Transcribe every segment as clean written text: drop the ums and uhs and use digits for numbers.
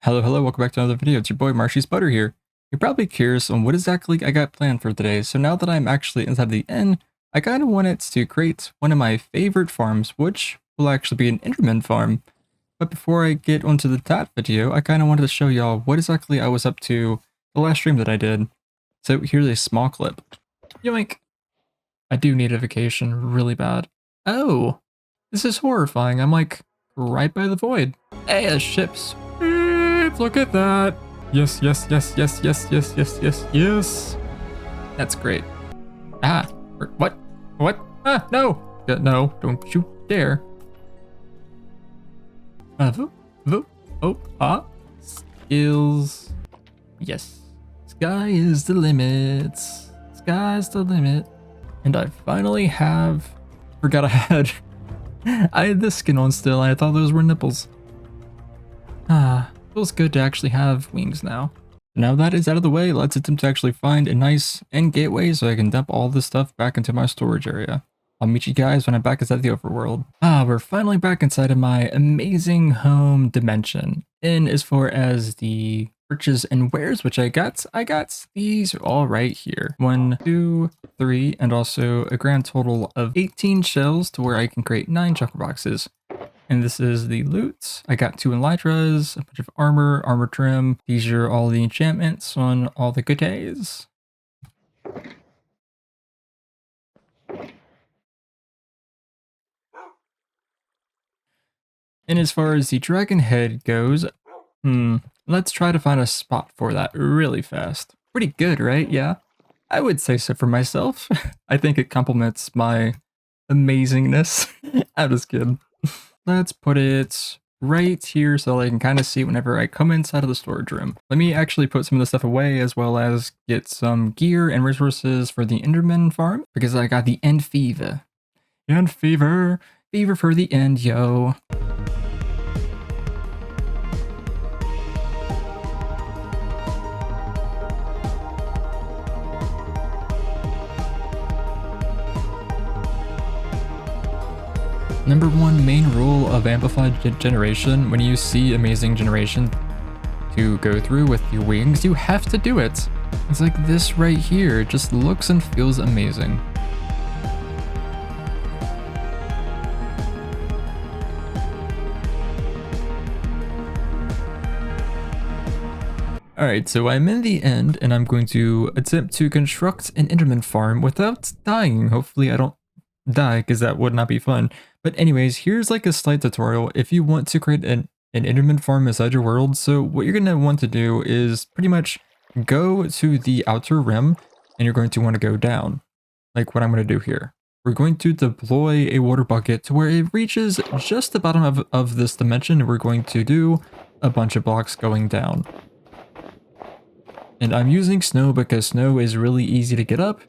Hello, hello, welcome back to another video. It's your boy Marshy's Butter here. You're probably curious on what exactly I got planned for today, so now that I'm actually inside the inn, I kind of wanted to create one of my favorite farms, which will actually be an Enderman farm. But before I get onto that video, I kind of wanted to show y'all what exactly I was up to the last stream that I did. So here's a small clip. Yoink! I do need a vacation really bad. Oh! This is horrifying. I'm like right by the void. Hey, a ship's. Look at that. Yes, yes, yes, yes, yes, yes, yes, yes, yes. That's great. Ah, what? What? Ah, no. No, don't you dare. Skills. Yes. Sky is the limit. Sky's the limit. And I finally have... Forgot I had this skin on still. I thought those were nipples. Ah, feels good to actually have wings now. Now that is out of the way, let's attempt to actually find a nice end gateway so I can dump all this stuff back into my storage area. I'll meet you guys when I'm back inside the overworld. Ah, we're finally back inside of my amazing home dimension. And as far as the purchases and wares which I got these all right here. 1, 2, 3, and also a grand total of 18 shells to where I can create 9 chucker boxes. And this is the loot. I got 2 elytras, a bunch of armor trim. These are all the enchantments on all the good days. And as far as the dragon head goes, let's try to find a spot for that really fast. Pretty good, right? Yeah, I would say so for myself. I think it complements my amazingness. I'm just kidding. Let's put it right here so that I can kind of see whenever I come inside of the storage room. Let me actually put some of the stuff away as well as get some gear and resources for the Enderman farm because I got the end fever. End fever. Fever for the end, yo. Number 1 main rule of amplified generation: when you see amazing generation to go through with your wings, you have to do it. It's like this right here, it just looks and feels amazing. Alright, so I'm in the end and I'm going to attempt to construct an Enderman farm without dying. Hopefully I don't die because that would not be fun. But anyways, here's like a slight tutorial if you want to create an Enderman farm inside your world. So what you're going to want to do is pretty much go to the outer rim and you're going to want to go down like what I'm going to do here. We're going to deploy a water bucket to where it reaches just the bottom of this dimension, and we're going to do a bunch of blocks going down. And I'm using snow because snow is really easy to get up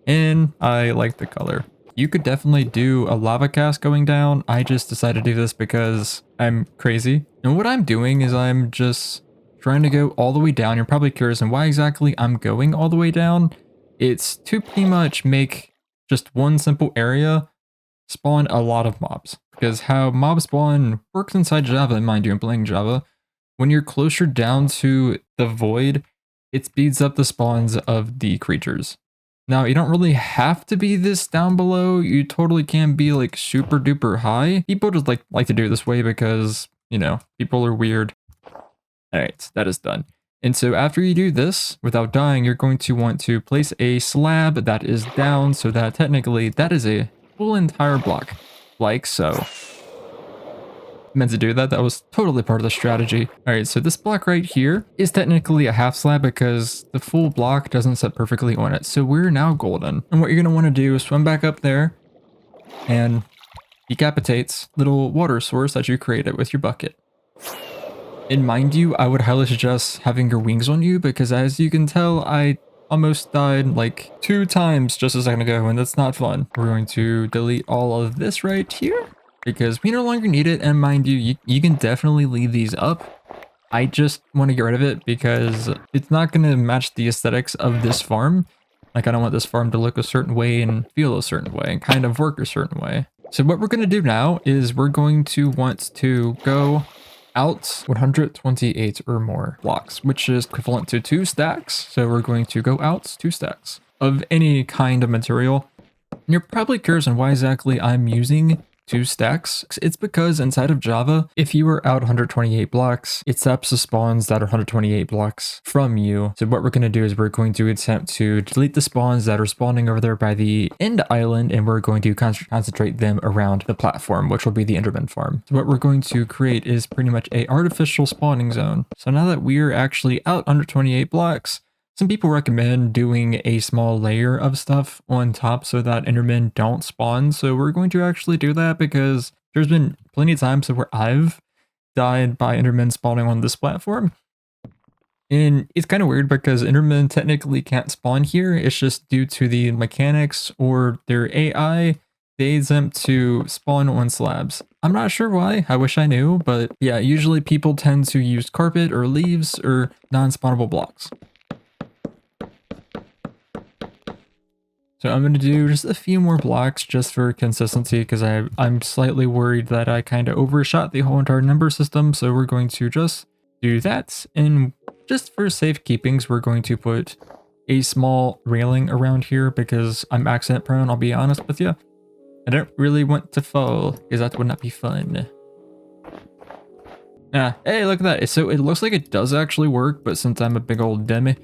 and I like the color. You could definitely do a lava cast going down. I just decided to do this because I'm crazy. And what I'm doing is I'm just trying to go all the way down. You're probably curious on why exactly I'm going all the way down. It's to pretty much make just one simple area spawn a lot of mobs. Because how mob spawn works inside Java, mind you, I'm playing Java, when you're closer down to the void, it speeds up the spawns of the creatures. Now, you don't really have to be this down below. You totally can be like super duper high. People just like to do it this way because, you know, people are weird. All right, that is done. And so after you do this, without dying, you're going to want to place a slab that is down so that technically that is a full entire block, like so. Meant to do that. That was totally part of the strategy. All right, so this block right here is technically a half slab because the full block doesn't set perfectly on it. So we're now golden. And what you're going to want to do is swim back up there and decapitate little water source that you created with your bucket. And mind you, I would highly suggest having your wings on you because as you can tell, I almost died like 2 times just a second ago and that's not fun. We're going to delete all of this right here, because we no longer need it, and mind you, you can definitely leave these up. I just want to get rid of it because it's not going to match the aesthetics of this farm. Like, I don't want this farm to look a certain way and feel a certain way and kind of work a certain way. So what we're going to do now is we're going to want to go out 128 or more blocks, which is equivalent to 2 stacks. So we're going to go out 2 stacks of any kind of material. And you're probably curious on why exactly I'm using 2 stacks. It's because inside of Java, if you are out 128 blocks, it stops the spawns that are 128 blocks from you. So what we're going to do is we're going to attempt to delete the spawns that are spawning over there by the end island, and we're going to concentrate them around the platform, which will be the Enderman farm. So what we're going to create is pretty much a artificial spawning zone. So now that we're actually out under 28 blocks, some people recommend doing a small layer of stuff on top so that Endermen don't spawn. So we're going to actually do that because there's been plenty of times where I've died by Endermen spawning on this platform. And it's kind of weird because Endermen technically can't spawn here. It's just due to the mechanics or their AI. They attempt to spawn on slabs. I'm not sure why. I wish I knew. But yeah, usually people tend to use carpet or leaves or non-spawnable blocks. So I'm going to do just a few more blocks just for consistency because I'm slightly worried that I kind of overshot the whole entire number system. So we're going to just do that. And just for safekeepings, we're going to put a small railing around here because I'm accident prone, I'll be honest with you. I don't really want to fall because that would not be fun. Hey, look at that. So it looks like it does actually work, but since I'm a big old dummy,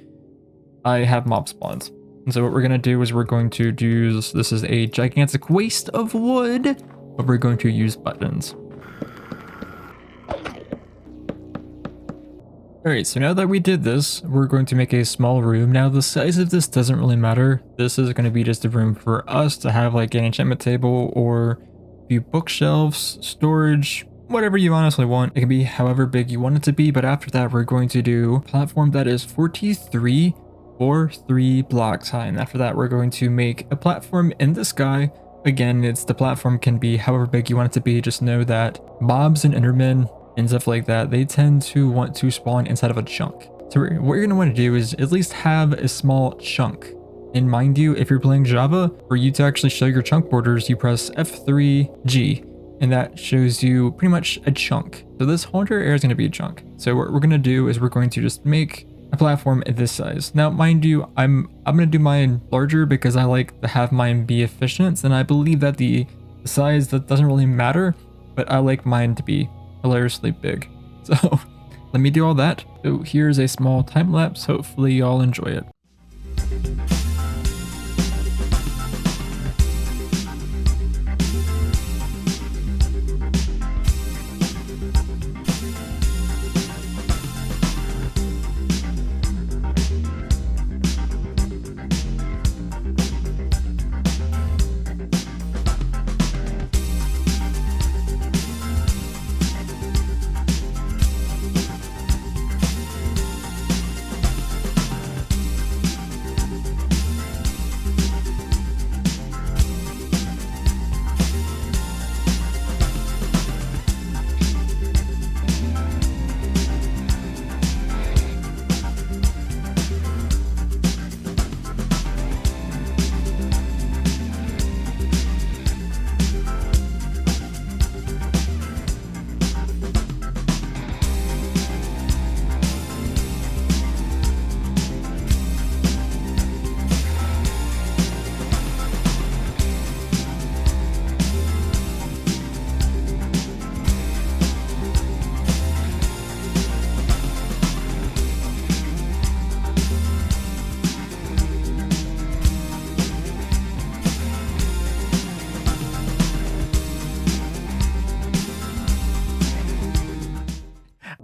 I have mob spawns. And so what we're going to do is we're going to use, this is a gigantic waste of wood, but we're going to use buttons. Alright, so now that we did this, we're going to make a small room. Now the size of this doesn't really matter. This is going to be just a room for us to have like an enchantment table or a few bookshelves, storage, whatever you honestly want. It can be however big you want it to be, but after that we're going to do a platform that is 43 or 3 blocks high, and after that we're going to make a platform in the sky. Again, the platform can be however big you want it to be. Just know that mobs and endermen and stuff like that, they tend to want to spawn inside of a chunk. So what you're going to want to do is at least have a small chunk. And mind you, if you're playing Java, for you to actually show your chunk borders, you press F3G, and that shows you pretty much a chunk. So this whole entire area is going to be a chunk. So what we're going to do is we're going to just make a platform at this size. Now, mind you, I'm going to do mine larger because I like to have mine be efficient, and I believe that the size, that doesn't really matter, but I like mine to be hilariously big. So let me do all that. So here's a small time lapse. Hopefully y'all enjoy it.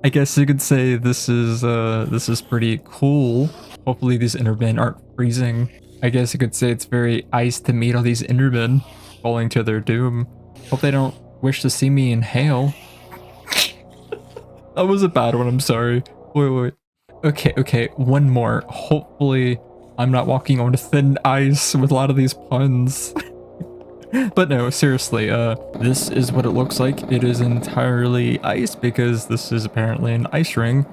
I guess you could say this is pretty cool. Hopefully these endermen aren't freezing. I guess you could say it's very ice to meet all these endermen falling to their doom. Hope they don't wish to see me in hail. That was a bad one, I'm sorry. Wait. Okay, one more. Hopefully I'm not walking on thin ice with a lot of these puns. But no, seriously, this is what it looks like. It is entirely ice because this is apparently an ice ring.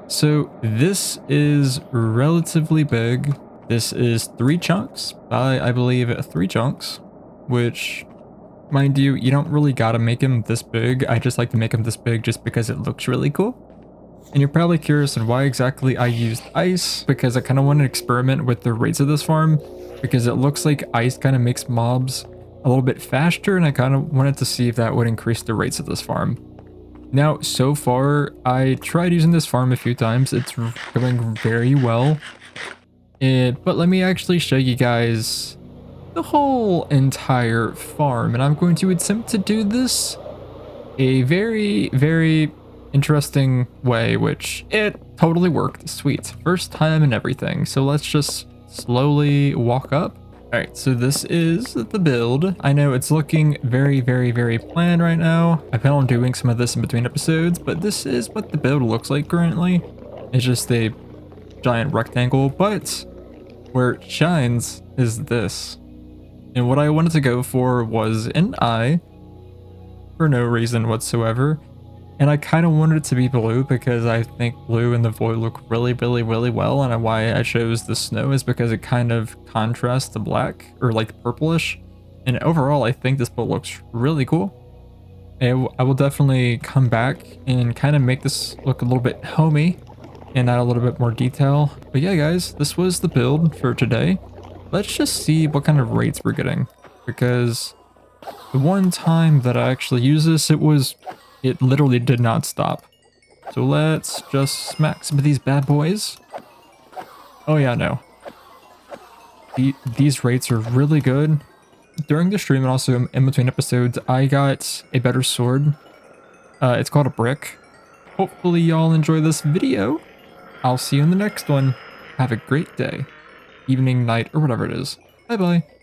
So this is relatively big. This is 3 chunks, I believe 3 chunks, which Mind you, you don't really gotta make him this big. I just like to make him this big just because it looks really cool. And you're probably curious on why exactly I used ice, because I kind of want to experiment with the rates of this farm, because it looks like ice kind of makes mobs a little bit faster, and I kind of wanted to see if that would increase the rates of this farm. Now, so far, I tried using this farm a few times. It's going very well. But let me actually show you guys the whole entire farm, and I'm going to attempt to do this a very, very interesting way, which it totally worked. Sweet. First time and everything. So let's just slowly walk up. All right, so this is the build. I know it's looking very, very, very bland right now. I plan on doing some of this in between episodes, but this is what the build looks like currently. It's just a giant rectangle, but where it shines is this. And what I wanted to go for was an eye for no reason whatsoever. And I kind of wanted it to be blue because I think blue and the void look really, really, really well. And why I chose the snow is because it kind of contrasts the black, or like purplish. And overall, I think this boat looks really cool. And I will definitely come back and kind of make this look a little bit homey and add a little bit more detail. But yeah, guys, this was the build for today. Let's just see what kind of rates we're getting, because the one time that I actually used this, it literally did not stop. So let's just smack some of these bad boys. Oh yeah, no. These rates are really good. During the stream and also in between episodes, I got a better sword. It's called a brick. Hopefully y'all enjoy this video. I'll see you in the next one. Have a great day, evening, night, or whatever it is. Bye bye.